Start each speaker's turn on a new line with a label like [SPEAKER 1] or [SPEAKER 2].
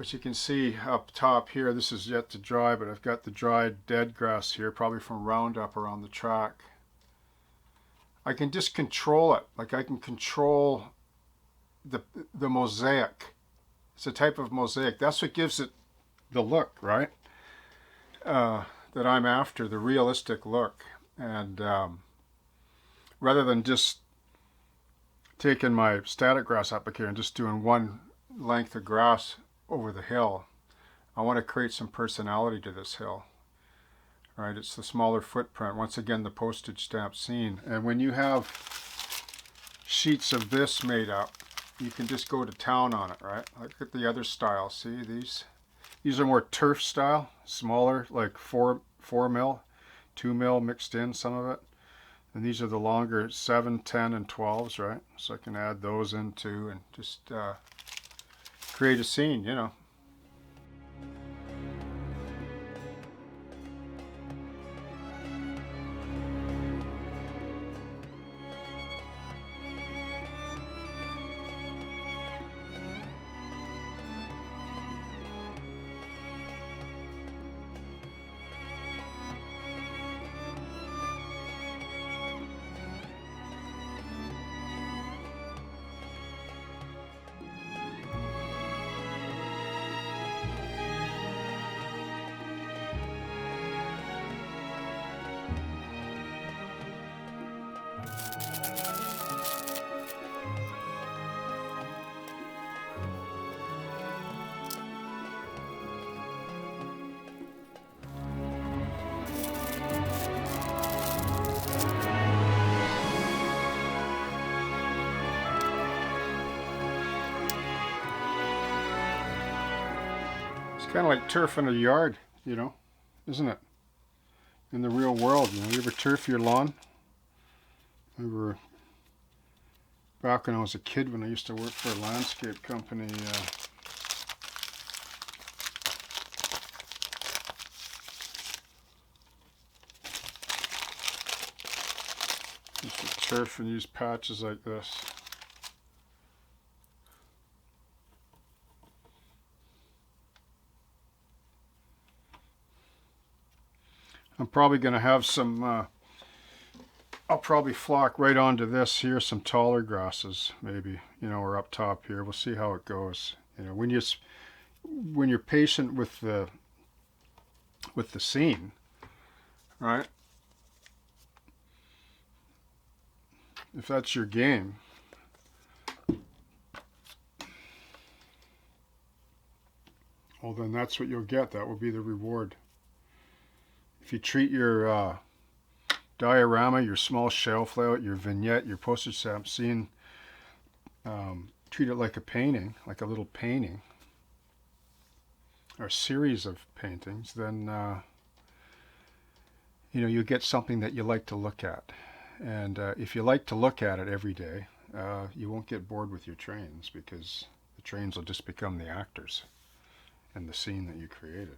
[SPEAKER 1] But you can see up top here, this is yet to dry, but I've got the dried dead grass here, probably from Roundup around the track. I can just control it. Like I can control the mosaic. It's a type of mosaic. That's what gives it the look, right? That I'm after, the realistic look. And rather than just taking my static grass applicator and just doing one length of grass over the hill, I want to create some personality to this hill. Right, it's the smaller footprint. Once again, the postage stamp scene. And when you have sheets of this made up, you can just go to town on it, right? Look at the other style. See these? These are more turf style, smaller, like 4 mil, 2 mil mixed in, some of it. And these are the longer 7, 10, and 12s, right? So I can add those in too and just create a scene, you know. Kind of like turf in a yard, you know, isn't it? In the real world, you know, you ever turf your lawn? I remember back when I was a kid, when I used to work for a landscape company, used to turf and use patches like this. I'm probably going to have some, I'll probably flock right onto this here, some taller grasses maybe, you know, or up top here. We'll see how it goes. You know, when you're patient with the scene, right? If that's your game, well then that's what you'll get. That will be the reward. If you treat your diorama, your small shelf layout, your vignette, your postage stamp scene, treat it like a painting, like a little painting, or a series of paintings, then you know, you get something that you like to look at. And if you like to look at it every day, you won't get bored with your trains, because the trains will just become the actors in the scene that you created.